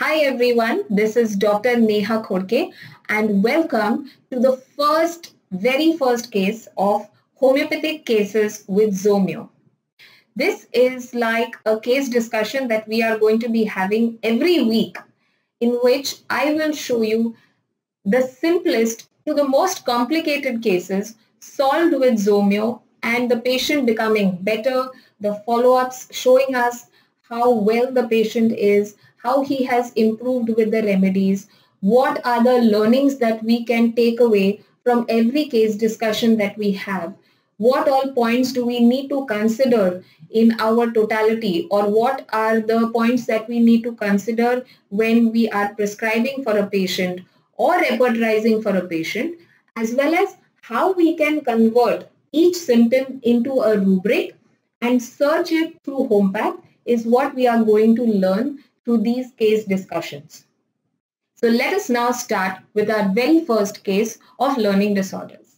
Hi everyone, this is Dr. Neha Khorke and welcome to the very first case of homeopathic cases with Zomeo. This is like a case discussion that we are going to be having every week, in which I will show you the simplest to the most complicated cases solved with Zomeo and the patient becoming better, the follow-ups showing us how well the patient is, how he has improved with the remedies, what are the learnings that we can take away from every case discussion that we have, what all points do we need to consider in our totality, or what are the points that we need to consider when we are prescribing for a patient or repertorizing for a patient, as well as how we can convert each symptom into a rubric and search it through homeopath is what we are going to learn through these case discussions. So let us now start with our very first case of learning disorders.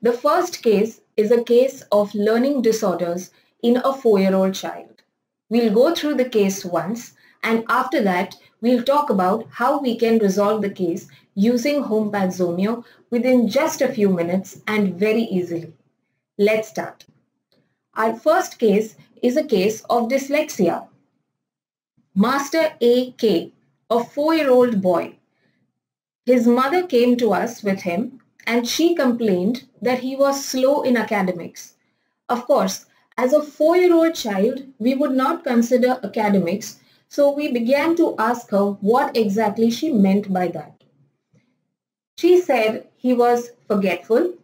The first case is a case of learning disorders in a 4-year-old child. We'll go through the case once, and after that we'll talk about how we can resolve the case using homeopathysoftware within just a few minutes and very easily. Let's start. Our first case is a case of dyslexia. Master A.K., a 4-year-old boy. His mother came to us with him and she complained that he was slow in academics. Of course, as a 4-year-old child, we would not consider academics, so we began to ask her what exactly she meant by that. She said he was forgetful.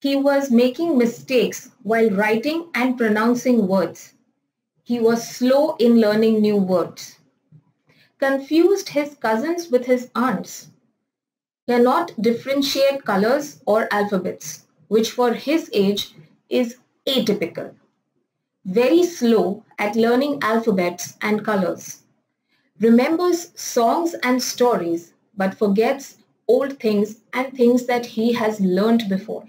He was making mistakes while writing and pronouncing words. He was slow in learning new words. Confused his cousins with his aunts. Cannot differentiate colors or alphabets, which for his age is atypical. Very slow at learning alphabets and colors. Remembers songs and stories, but forgets old things and things that he has learned before.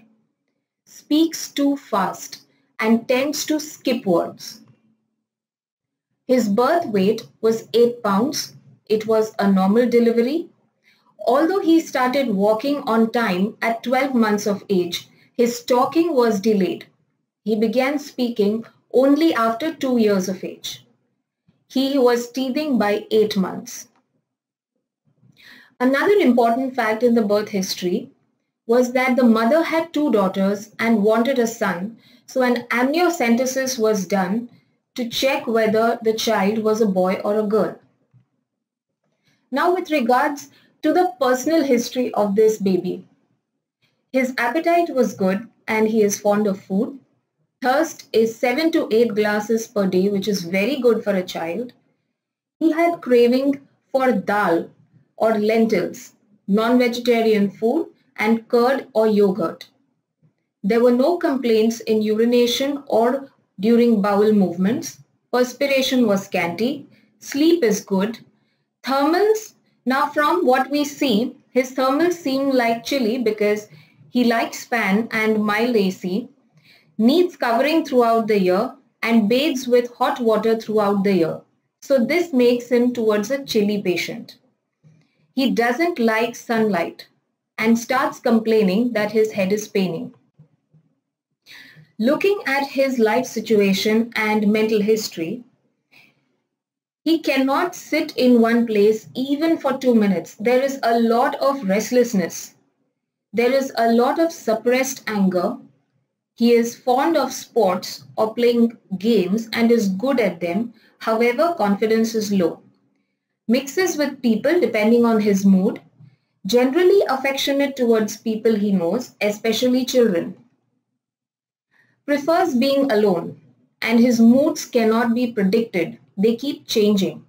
Speaks too fast and tends to skip words. His birth weight was 8 pounds. It was a normal delivery. Although he started walking on time at 12 months of age, his talking was delayed. He began speaking only after 2 years of age. He was teething by 8 months. Another important fact in the birth history was that the mother had 2 daughters and wanted a son, so an amniocentesis was done to check whether the child was a boy or a girl. Now with regards to the personal history of this baby. His appetite was good and he is fond of food. Thirst is 7 to 8 glasses per day, which is very good for a child. He had craving for dal or lentils, non-vegetarian food, and curd or yogurt. There were no complaints in urination or during bowel movements. Perspiration was scanty. Sleep is good. Thermals, now from what we see, his thermals seem like chilly because he likes fan and mild AC, needs covering throughout the year, and bathes with hot water throughout the year. So this makes him towards a chilly patient. He doesn't like sunlight and starts complaining that his head is paining. Looking at his life situation and mental history, he cannot sit in one place even for 2 minutes. There is a lot of restlessness. There is a lot of suppressed anger. He is fond of sports or playing games and is good at them. However, confidence is low. Mixes with people depending on his mood. Generally affectionate towards people he knows, especially children. Prefers being alone, and his moods cannot be predicted. They keep changing.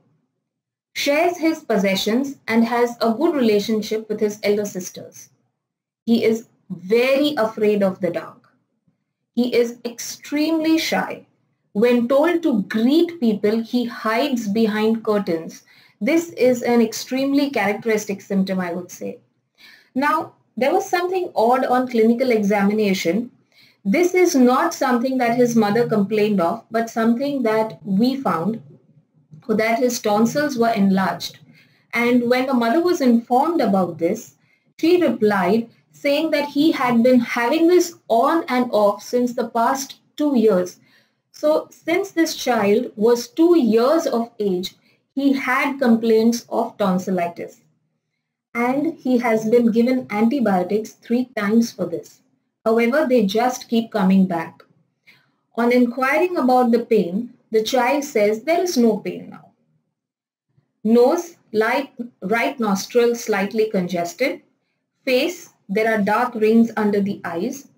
Shares his possessions and has a good relationship with his elder sisters. He is very afraid of the dark. He is extremely shy. When told to greet people, he hides behind curtains. This is an extremely characteristic symptom, I would say. Now, there was something odd on clinical examination. This is not something that his mother complained of, but something that we found, that his tonsils were enlarged. And when the mother was informed about this, she replied saying that he had been having this on and off since the past 2 years. So since this child was 2 years of age, he had complaints of tonsillitis. And he has been given antibiotics 3 times for this. However, they just keep coming back. On inquiring about the pain, the child says there is no pain now. Nose, right nostril slightly congested. Face, there are dark rings under the eyes.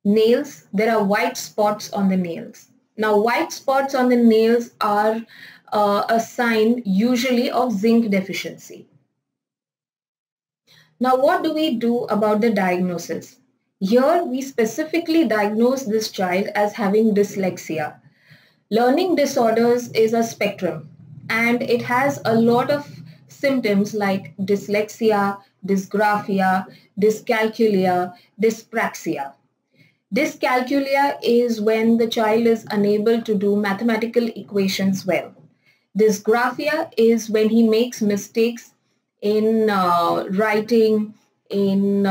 Nails, there are white spots on the nails. Now, white spots on the nails are a sign usually of zinc deficiency. Now, what do we do about the diagnosis? Here, we specifically diagnose this child as having dyslexia. Learning disorders is a spectrum, and it has a lot of symptoms like dyslexia, dysgraphia, dyscalculia, dyspraxia. Dyscalculia is when the child is unable to do mathematical equations well. Dysgraphia is when he makes mistakes in writing, in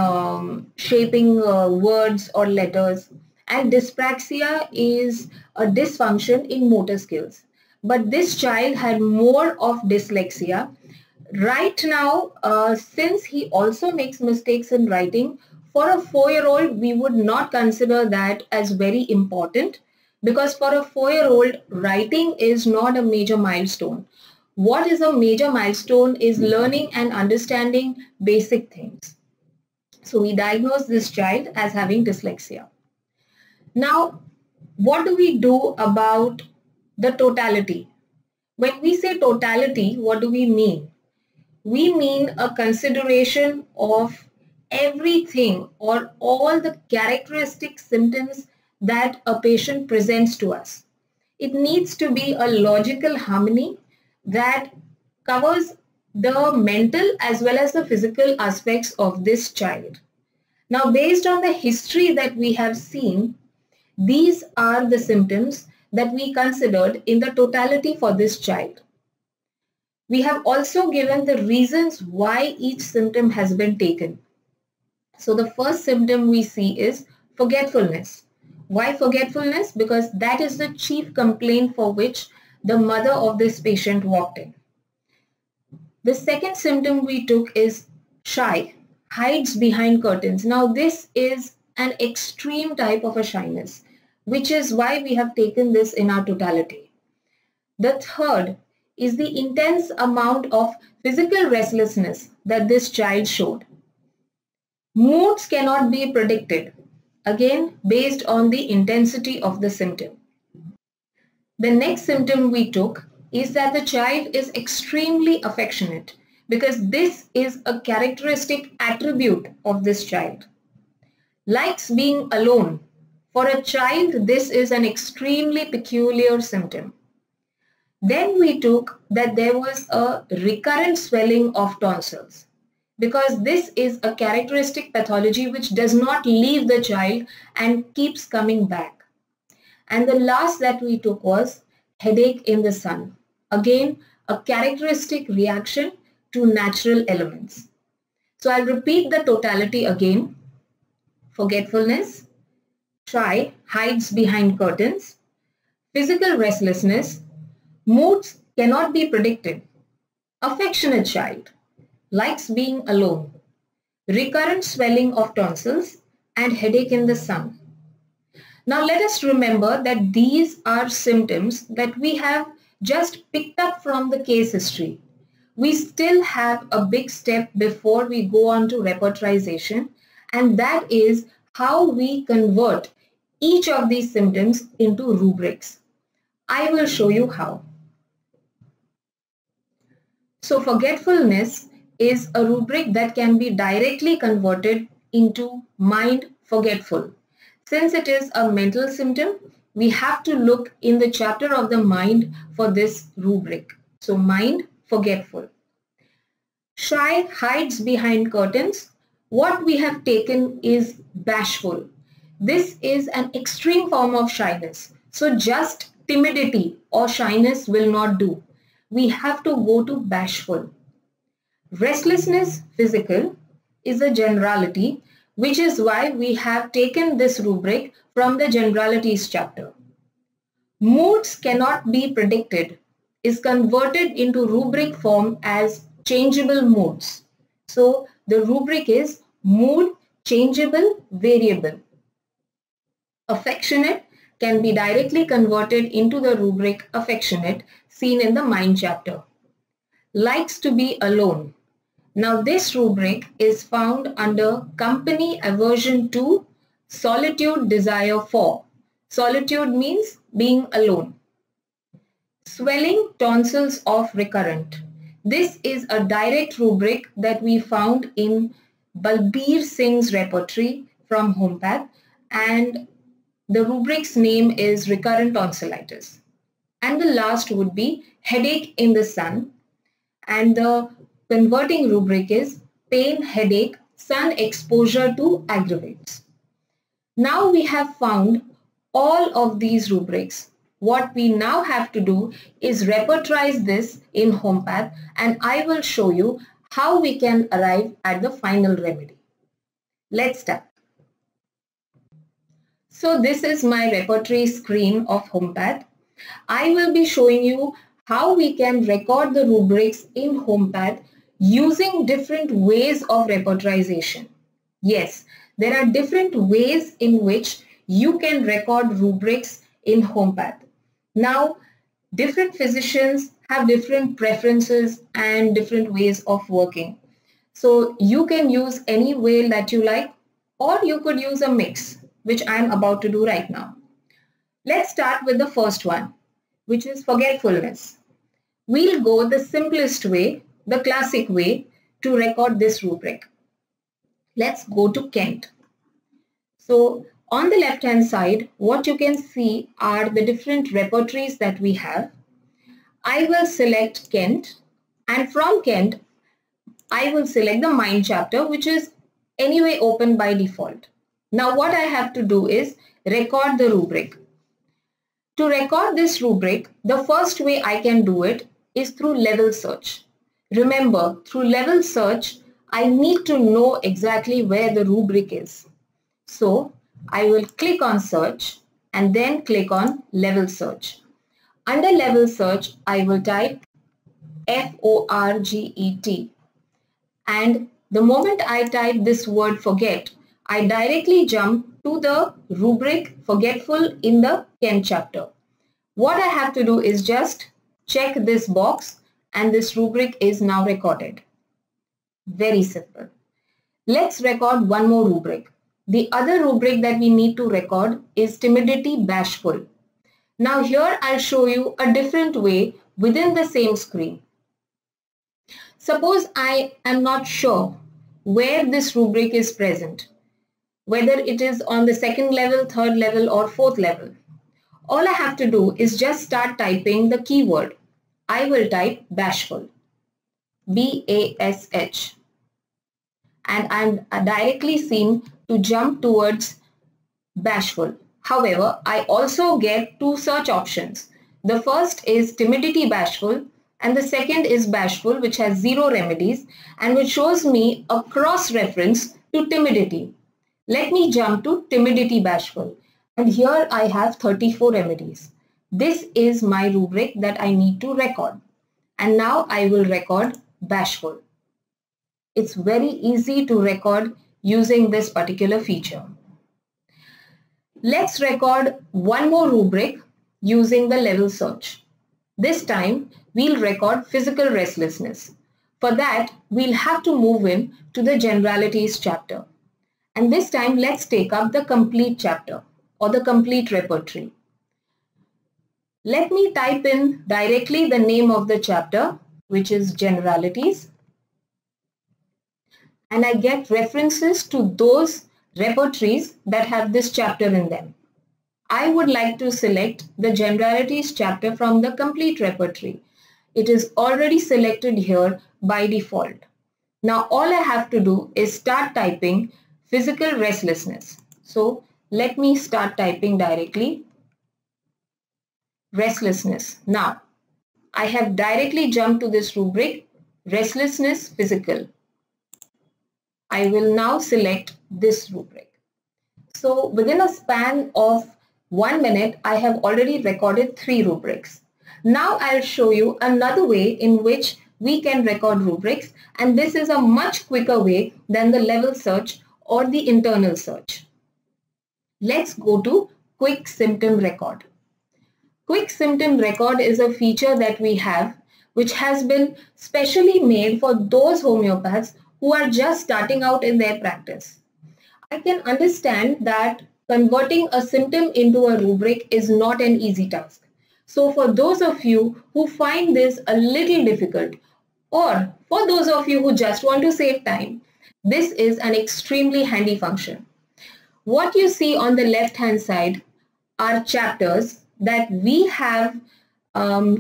shaping words or letters. And dyspraxia is a dysfunction in motor skills. But this child had more of dyslexia. Right now, since he also makes mistakes in writing, for a 4-year-old, we would not consider that as very important, because for a 4-year-old, writing is not a major milestone. What is a major milestone is learning and understanding basic things. So we diagnose this child as having dyslexia. Now, what do we do about the totality? When we say totality, what do we mean? We mean a consideration of everything or all the characteristic symptoms that a patient presents to us. It needs to be a logical harmony that covers the mental as well as the physical aspects of this child. Now, based on the history that we have seen, these are the symptoms that we considered in the totality for this child. We have also given the reasons why each symptom has been taken. So the first symptom we see is forgetfulness. Why forgetfulness? Because that is the chief complaint for which the mother of this patient walked in. The second symptom we took is shy, hides behind curtains. Now this is an extreme type of a shyness, which is why we have taken this in our totality. The third is the intense amount of physical restlessness that this child showed. Moods cannot be predicted, again based on the intensity of the symptom. The next symptom we took is that the child is extremely affectionate, because this is a characteristic attribute of this child. Likes being alone. For a child, this is an extremely peculiar symptom. Then we took that there was a recurrent swelling of tonsils, because this is a characteristic pathology which does not leave the child and keeps coming back. And the last that we took was headache in the sun. Again, a characteristic reaction to natural elements. So I'll repeat the totality again. Forgetfulness, shy, hides behind curtains, physical restlessness, moods cannot be predicted, affectionate child, likes being alone, recurrent swelling of tonsils, and headache in the sun. Now let us remember that these are symptoms that we have just picked up from the case history. We still have a big step before we go on to repertorization, and that is how we convert each of these symptoms into rubrics. I will show you how. So forgetfulness is a rubric that can be directly converted into mind forgetful. Since it is a mental symptom, we have to look in the chapter of the mind for this rubric. So mind forgetful. Shy, hides behind curtains. What we have taken is bashful. This is an extreme form of shyness. So just timidity or shyness will not do. We have to go to bashful. Restlessness, physical, is a generality, which is why we have taken this rubric from the generalities chapter. Moods cannot be predicted is converted into rubric form as changeable moods. So the rubric is mood, changeable, variable. Affectionate can be directly converted into the rubric affectionate seen in the mind chapter. Likes to be alone. Now this rubric is found under company aversion to, solitude desire for. Solitude means being alone. Swelling tonsils of recurrent. This is a direct rubric that we found in Balbir Singh's repertory from Homeopath, and the rubric's name is recurrent tonsillitis. And the last would be headache in the sun, and the converting rubric is pain, headache, sun exposure to aggravates. Now we have found all of these rubrics. What we now have to do is repertorize this in Homeopath, and I will show you how we can arrive at the final remedy. Let's start. So this is my repertory screen of Homeopath. I will be showing you how we can record the rubrics in Homeopath using different ways of repertorization. Yes, there are different ways in which you can record rubrics in Homeopath. Now, different physicians have different preferences and different ways of working. So you can use any way that you like, or you could use a mix, which I'm about to do right now. Let's start with the first one, which is forgetfulness. We'll go the simplest way, the classic way to record this rubric. Let's go to Kent. So on the left hand side, what you can see are the different repertories that we have. I will select Kent, and from Kent, I will select the mind chapter, which is anyway open by default. Now what I have to do is record the rubric. To record this rubric, the first way I can do it is through level search. Remember, through level search, I need to know exactly where the rubric is. So I will click on search and then click on level search. Under level search, I will type FORGET. And the moment I type this word forget, I directly jump to the rubric forgetful in the Kent chapter. What I have to do is just check this box and this rubric is now recorded. Very simple. Let's record one more rubric. The other rubric that we need to record is timidity bashful. Now here I'll show you a different way within the same screen. Suppose I am not sure where this rubric is present, whether it is on the second level, third level or fourth level. All I have to do is just start typing the keyword. I will type bashful, B-A-S-H, and I'm directly seen to jump towards bashful. However, I also get two search options. The first is timidity bashful and the second is bashful, which has 0 remedies and which shows me a cross-reference to timidity. Let me jump to timidity bashful, and here I have 34 remedies. This is my rubric that I need to record, and now I will record bashful. It's very easy to record using this particular feature. Let's record one more rubric using the level search. This time we'll record physical restlessness. For that, we'll have to move in to the generalities chapter. And this time let's take up the complete chapter or the complete repertory. Let me type in directly the name of the chapter, which is generalities. And I get references to those repertories that have this chapter in them. I would like to select the generalities chapter from the complete repertory. It is already selected here by default. Now all I have to do is start typing physical restlessness. So Let me start typing directly. Restlessness. Now, I have directly jumped to this rubric, restlessness physical. I will now select this rubric. So within a span of 1 minute, I have already recorded 3 rubrics. Now I'll show you another way in which we can record rubrics, and this is a much quicker way than the level search or the internal search. Let's go to Quick Symptom Record. Quick Symptom Record is a feature that we have which has been specially made for those homeopaths who are just starting out in their practice. I can understand that converting a symptom into a rubric is not an easy task. So for those of you who find this a little difficult, or for those of you who just want to save time, this is an extremely handy function. What you see on the left hand side are chapters that we have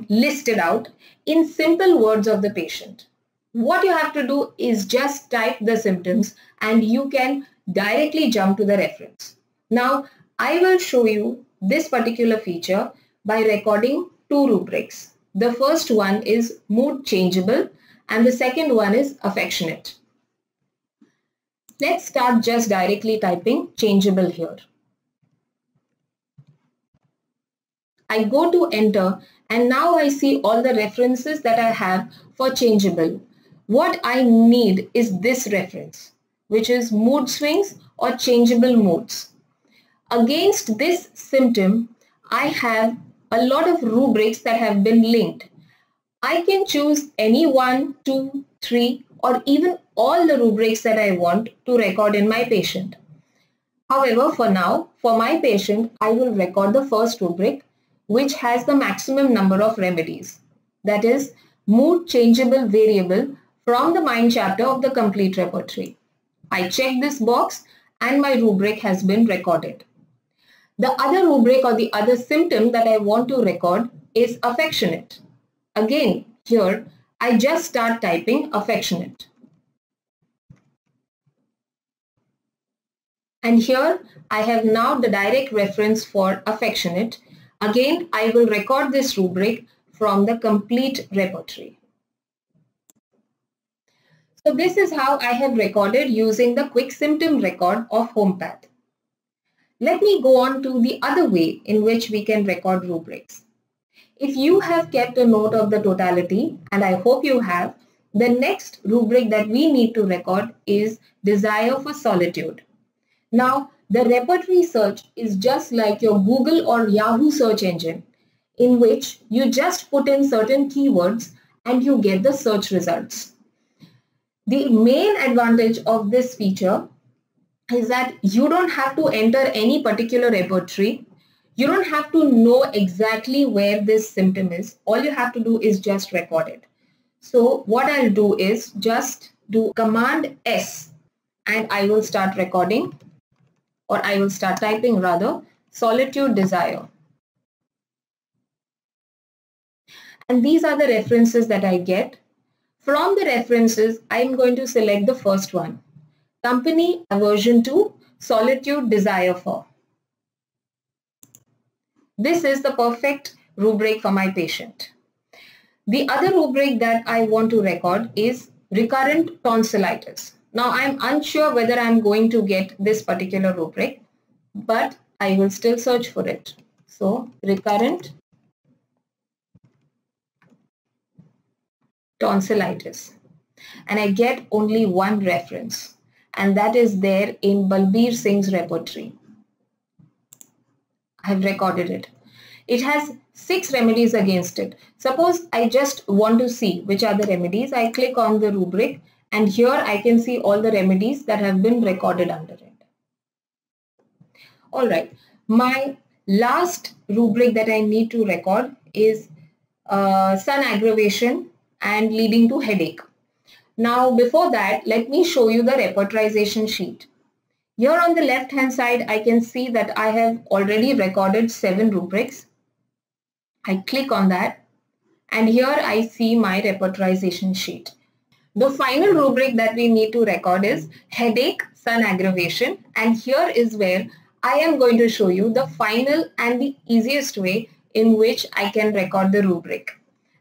listed out in simple words of the patient. What you have to do is just type the symptoms and you can directly jump to the reference. Now, I will show you this particular feature by recording 2 rubrics. The first one is mood changeable and the second one is affectionate. Let's start just directly typing changeable here. I go to enter and now I see all the references that I have for changeable. What I need is this reference, which is mood swings or changeable moods. Against this symptom, I have a lot of rubrics that have been linked. I can choose any 1, 2, 3 or even all the rubrics that I want to record in my patient. However, for now, for my patient, I will record the first rubric, which has the maximum number of remedies. That is mood changeable variable from the mind chapter of the complete repertory. I check this box and my rubric has been recorded. The other rubric or the other symptom that I want to record is affectionate. Again, here I just start typing affectionate. And here I have now the direct reference for affectionate. Again, I will record this rubric from the complete repertory. So this is how I have recorded using the quick symptom record of Homepath. Let me go on to the other way in which we can record rubrics. If you have kept a note of the totality, and I hope you have, the next rubric that we need to record is desire for solitude. Now, the repertory search is just like your Google or Yahoo search engine, in which you just put in certain keywords and you get the search results. The main advantage of this feature is that you don't have to enter any particular repertory. You don't have to know exactly where this symptom is. All you have to do is just record it. So what I'll do is just do Command S and I will start recording, or I will start typing rather, solitude desire. And these are the references that I get. From the references, I'm going to select the first one. Company aversion to, solitude desire for. This is the perfect rubric for my patient. The other rubric that I want to record is recurrent tonsillitis. Now I'm unsure whether I'm going to get this particular rubric, but I will still search for it. So recurrent tonsillitis. And I get only one reference, and that is there in Balbir Singh's repertory. I have recorded it. It has 6 remedies against it. Suppose I just want to see which are the remedies. I click on the rubric and here I can see all the remedies that have been recorded under it. Alright, my last rubric that I need to record is sun aggravation and leading to headache. Now before that, let me show you the repertorization sheet. Here on the left hand side, I can see that I have already recorded 7 rubrics. I click on that and here I see my repertorization sheet. The final rubric that we need to record is headache, sun aggravation, and here is where I am going to show you the final and the easiest way in which I can record the rubric,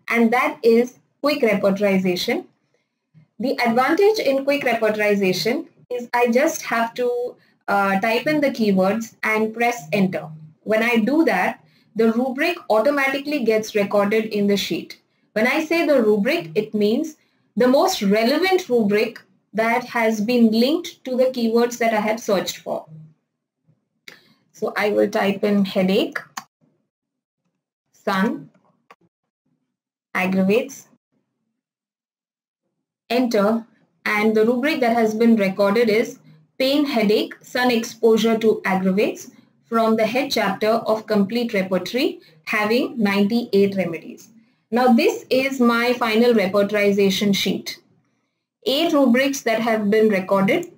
and that is quick repertorization. The advantage in quick repertorization is I just have to type in the keywords and press enter. When I do that, the rubric automatically gets recorded in the sheet. When I say the rubric, it means the most relevant rubric that has been linked to the keywords that I have searched for. So I will type in headache, sun, aggravates, enter, and the rubric that has been recorded is pain, headache, sun exposure to aggravates from the head chapter of complete repertory having 98 remedies. Now this is my final repertorization sheet. 8 rubrics that have been recorded,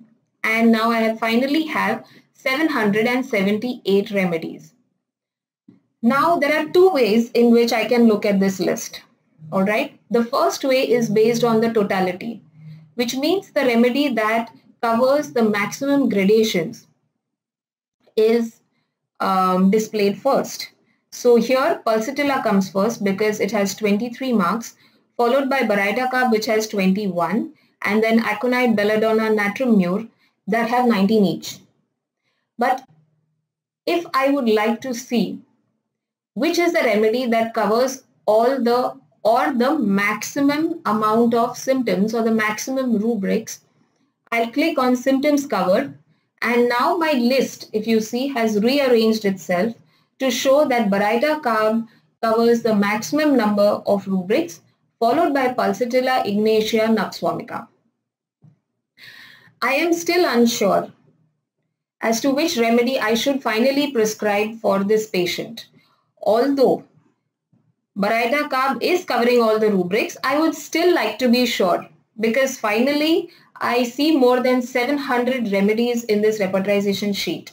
and now I finally have 778 remedies. Now there are 2 ways in which I can look at this list. Alright, the first way is based on the totality, which means the remedy that covers the maximum gradations is displayed first. So here pulsatilla comes first because it has 23 marks, followed by baryta carb which has 21, and then aconite, belladonna, natrum mur that have 19 each. But if I would like to see which is the remedy that covers all the maximum amount of symptoms or the maximum rubrics, I'll click on symptoms covered, and now my list, if you see, has rearranged itself to show that baryta carb covers the maximum number of rubrics, followed by pulsatilla, ignatia, nux vomica. I am still unsure as to which remedy I should finally prescribe for this patient. Although baryta carb is covering all the rubrics, I would still like to be sure, because finally I see more than 700 remedies in this repertorization sheet.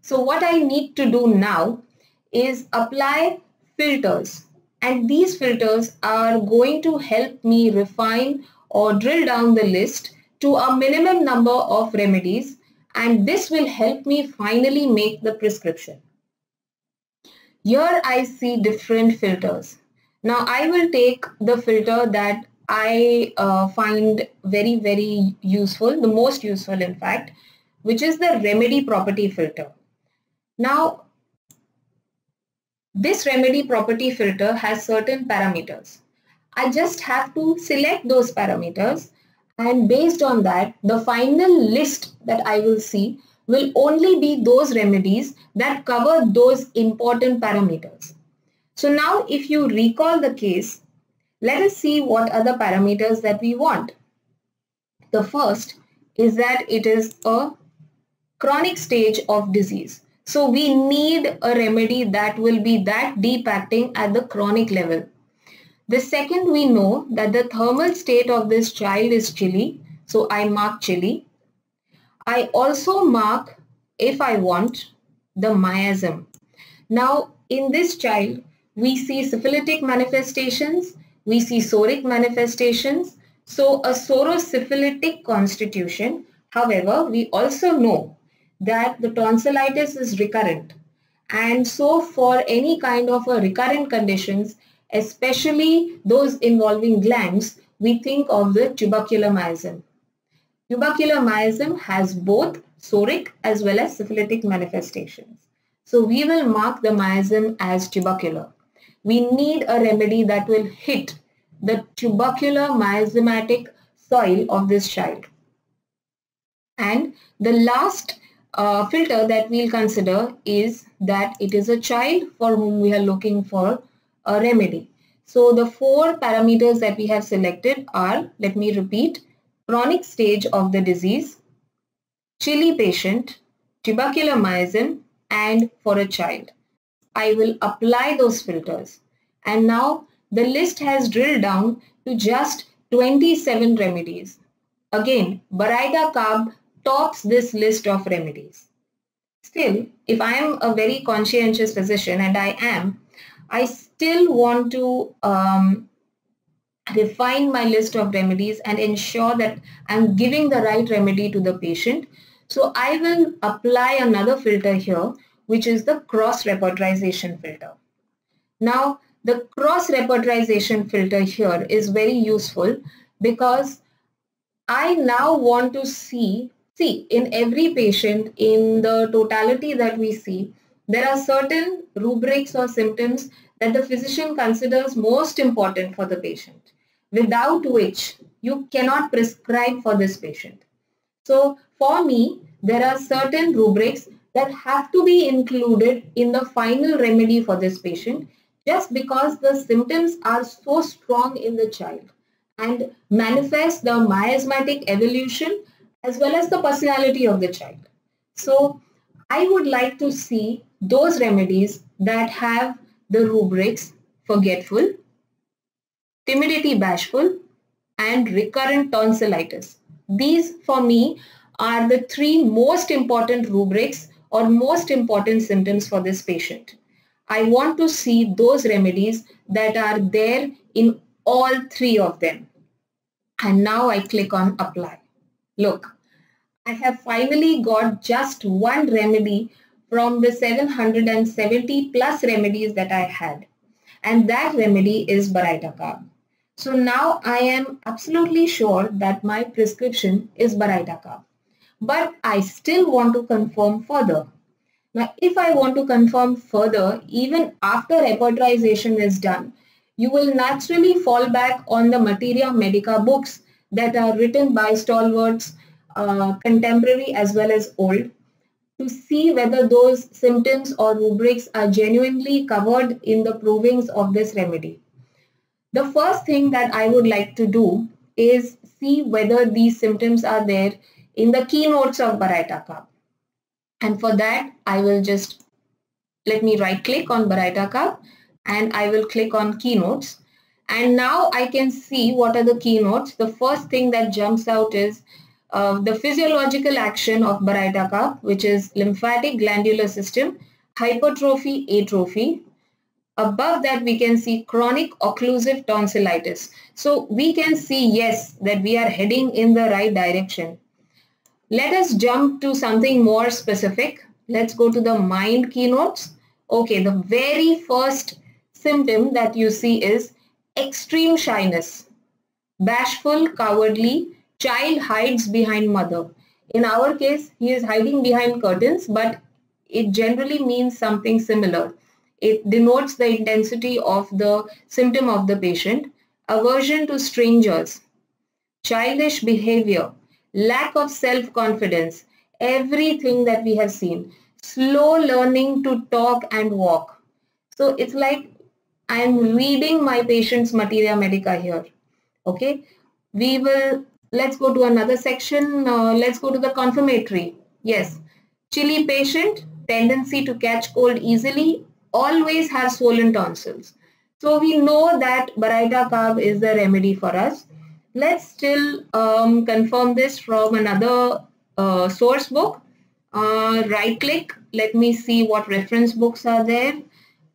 So what I need to do now is apply filters, and these filters are going to help me refine or drill down the list to a minimum number of remedies, and this will help me finally make the prescription. Here I see different filters. Now I will take the filter that I find very useful, the most useful in fact, which is the remedy property filter. Now this remedy property filter has certain parameters. I just have to select those parameters, and based on that, the final list that I will see will only be those remedies that cover those important parameters. So now if you recall the case, let us see what are the parameters that we want. The first is that it is a chronic stage of disease. So we need a remedy that will be that deep acting at the chronic level. The second, we know that the thermal state of this child is chilly, so I mark chilly. I also mark, if I want, the miasm. Now in this child, we see syphilitic manifestations, we see soric manifestations, so a sorosyphilitic constitution. However, we also know that the tonsillitis is recurrent, and so for any kind of a recurrent conditions, especially those involving glands, we think of the tubercular miasm. Tubercular miasm has both soric as well as syphilitic manifestations. So we will mark the miasm as tubercular. We need a remedy that will hit the tubercular miasmatic soil of this child. And the last filter that we'll consider is that it is a child for whom we are looking for a remedy. So the 4 parameters that we have selected are, let me repeat, chronic stage of the disease, chilly patient, tubercular miasm, and for a child. I will apply those filters, and now the list has drilled down to just 27 remedies. Again, baryta carb tops this list of remedies. Still, if I am a very conscientious physician, and I am, I still want to refine my list of remedies and ensure that I'm giving the right remedy to the patient. So I will apply another filter here, which is the cross repertorization filter. Now, the cross repertorization filter here is very useful because I now want to see in every patient, in the totality that we see, there are certain rubrics or symptoms that the physician considers most important for the patient, without which you cannot prescribe for this patient. So for me, there are certain rubrics that have to be included in the final remedy for this patient just because the symptoms are so strong in the child and manifest the miasmatic evolution as well as the personality of the child. So I would like to see those remedies that have the rubrics forgetful, timidity bashful, and recurrent tonsillitis. These for me are the three most important rubrics or most important symptoms for this patient. I want to see those remedies that are there in all three of them. And now I click on apply. Look, I have finally got just one remedy from the 770 plus remedies that I had. And that remedy is Baraitacab. So now I am absolutely sure that my prescription is Baraitacab. But I still want to confirm further. Now, if I want to confirm further, even after repertorization is done, you will naturally fall back on the Materia Medica books that are written by stalwarts, contemporary as well as old, to see whether those symptoms or rubrics are genuinely covered in the provings of this remedy. The first thing that I would like to do is see whether these symptoms are there in the keynotes of Baraitacab. And for that, I will just let me right click on Baraitacab and I will click on keynotes. And now I can see what are the keynotes. The first thing that jumps out is the physiological action of Baraitacab, which is lymphatic glandular system, hypertrophy, atrophy. Above that, we can see chronic occlusive tonsillitis. So we can see, yes, that we are heading in the right direction. Let us jump to something more specific. Let's go to the mind keynotes. Okay, the very first symptom that you see is extreme shyness. Bashful, cowardly, child hides behind mother. In our case, he is hiding behind curtains, but it generally means something similar. It denotes the intensity of the symptom of the patient. Aversion to strangers, childish behavior, lack of self-confidence, everything that we have seen. Slow learning to talk and walk. So it's like I'm reading my patient's materia medica here. Okay, let's go to another section. Let's go to the confirmatory. Yes, chilly patient, tendency to catch cold easily, always has swollen tonsils. So we know that Baraitacab is the remedy for us. Let's still confirm this from another source book. Right click, let me see what reference books are there.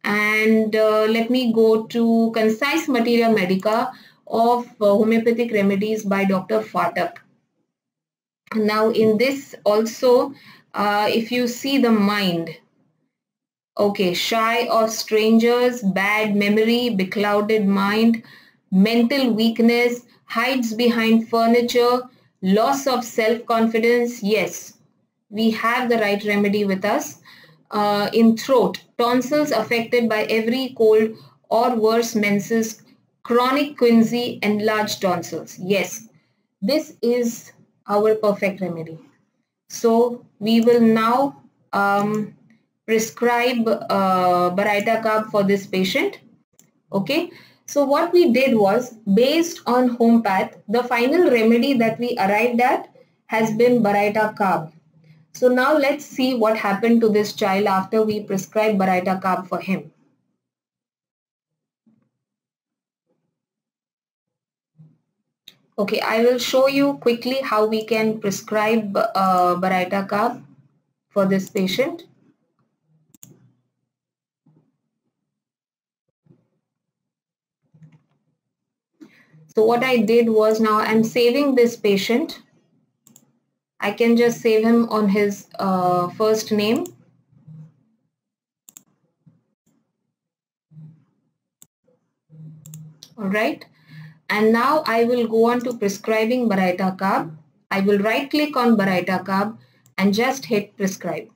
And let me go to Concise Materia Medica of Homeopathic Remedies by Dr. Fatak. Now in this also, if you see the mind, okay, shy of strangers, bad memory, beclouded mind, mental weakness, hides behind furniture, loss of self-confidence, yes, we have the right remedy with us. In throat, tonsils affected by every cold or worse menses, chronic quinsy, enlarged tonsils. Yes, this is our perfect remedy. So we will now prescribe Baraitacab for this patient. Okay. So what we did was, based on homeopath, the final remedy that we arrived at has been Baraitacab. So now let's see what happened to this child after we prescribed Baraitacab for him. Okay, I will show you quickly how we can prescribe Baraitacab for this patient. So what I did was, now I'm saving this patient. I can just save him on his first name. All right. And now I will go on to prescribing Baraita carb. I will right click on Baraita carb and just hit prescribe.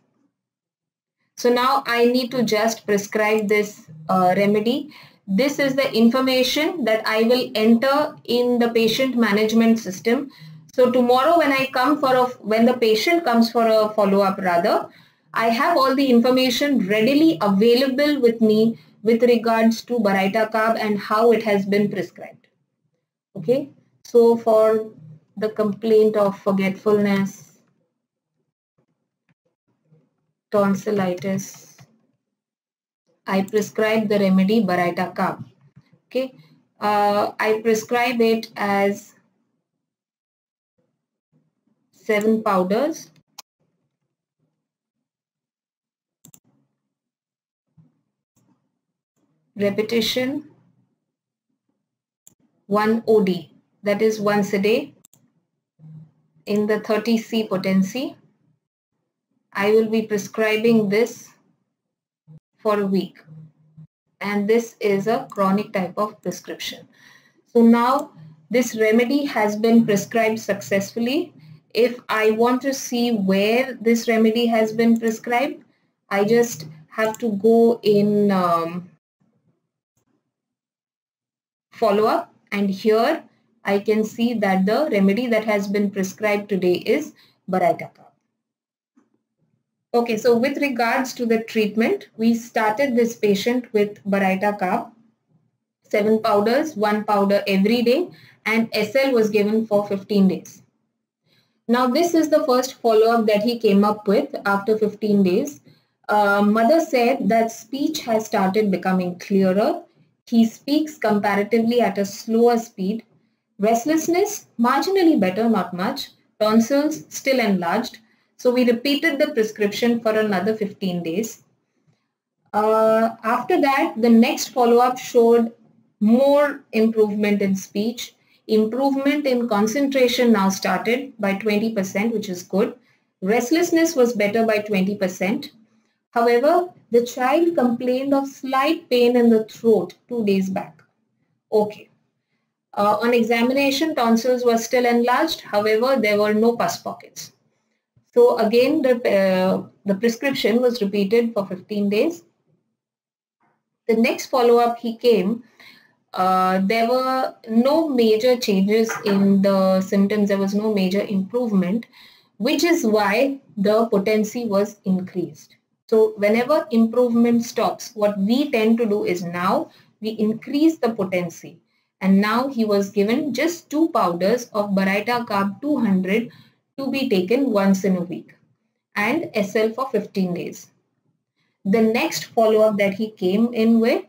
So now I need to just prescribe this remedy. This is the information that I will enter in the patient management system. So tomorrow when I come when the patient comes for a follow-up rather, I have all the information readily available with me with regards to Baraita carb and how it has been prescribed. Okay, so for the complaint of forgetfulness, tonsillitis, I prescribe the remedy Baraita carb. Okay, I prescribe it as 7 powders. Repetition 1 OD, that is once a day in the 30C potency. I will be prescribing this for a week, and this is a chronic type of prescription. So now this remedy has been prescribed successfully. If I want to see where this remedy has been prescribed, I just have to go in follow-up, and here I can see that the remedy that has been prescribed today is Baraita carb. Okay, so with regards to the treatment, we started this patient with Baraita carb, 7 powders, 1 powder every day, and SL was given for 15 days. Now this is the first follow-up that he came up with after 15 days. Mother said that speech has started becoming clearer. He speaks comparatively at a slower speed. Restlessness, marginally better, not much. Tonsils, still enlarged. So we repeated the prescription for another 15 days. After that, the next follow-up showed more improvement in speech. Improvement in concentration now started by 20%, which is good. Restlessness was better by 20%. However, the child complained of slight pain in the throat 2 days back. Okay. On examination, tonsils were still enlarged. However, there were no pus pockets. So again, the prescription was repeated for 15 days. The next follow-up he came, there were no major changes in the symptoms. There was no major improvement, which is why the potency was increased. So whenever improvement stops, what we tend to do is now we increase the potency. And now he was given just 2 powders of Baraita carb 200 to be taken once in a week and SL for 15 days. The next follow-up that he came in with,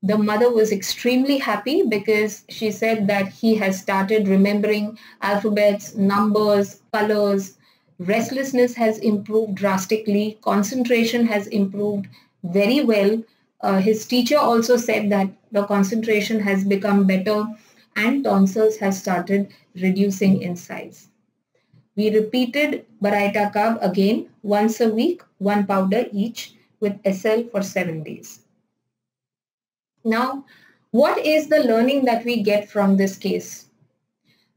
the mother was extremely happy because she said that he has started remembering alphabets, numbers, colors. Restlessness has improved drastically. Concentration has improved very well. His teacher also said that the concentration has become better and tonsils has started reducing in size. We repeated Baraita carb again once a week, 1 powder each with SL for 7 days. Now, what is the learning that we get from this case?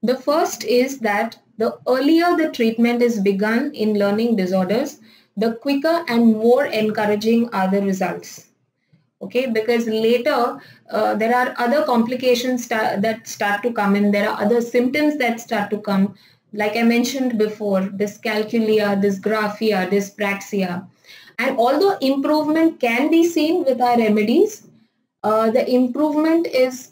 The first is that the earlier the treatment is begun in learning disorders, the quicker and more encouraging are the results. Okay, because later there are other complications that start to come in. There are other symptoms that start to come. Like I mentioned before, dyscalculia, dysgraphia, dyspraxia. And although improvement can be seen with our remedies, the improvement is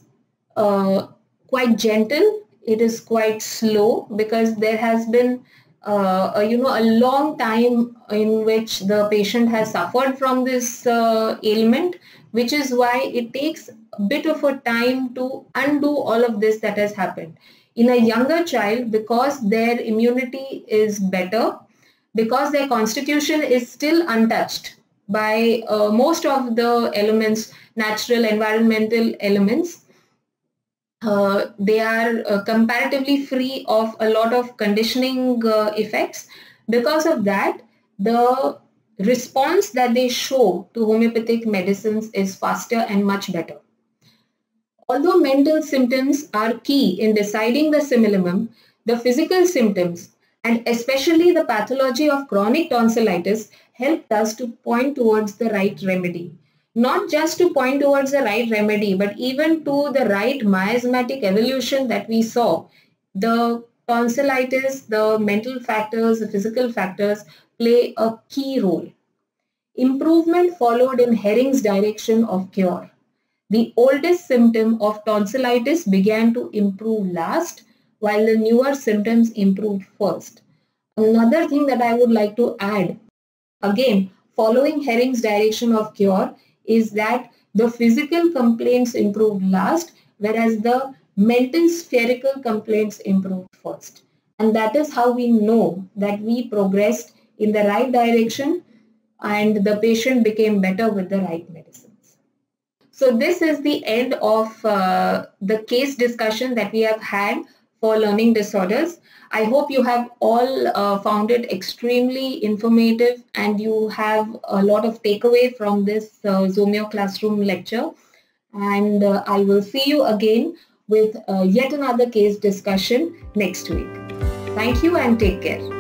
quite gentle. It is quite slow because there has been a long time in which the patient has suffered from this ailment, which is why it takes a bit of a time to undo all of this that has happened. In a younger child, because their immunity is better, because their constitution is still untouched by most of the elements, natural environmental elements, they are comparatively free of a lot of conditioning effects. Because of that, the response that they show to homeopathic medicines is faster and much better. Although mental symptoms are key in deciding the simillimum, the physical symptoms and especially the pathology of chronic tonsillitis helped us to point towards the right remedy. Not just to point towards the right remedy, but even to the right miasmatic evolution that we saw. The tonsillitis, the mental factors, the physical factors play a key role. Improvement followed in Herring's direction of cure. The oldest symptom of tonsillitis began to improve last, while the newer symptoms improved first. Another thing that I would like to add, again, following Herring's direction of cure, is that the physical complaints improved last, whereas the mental spherical complaints improved first. And that is how we know that we progressed in the right direction and the patient became better with the right medicines. So this is the end of the case discussion that we have had for learning disorders. I hope you have all found it extremely informative and you have a lot of takeaway from this Zomeo Classroom lecture. And I will see you again with yet another case discussion next week. Thank you and take care.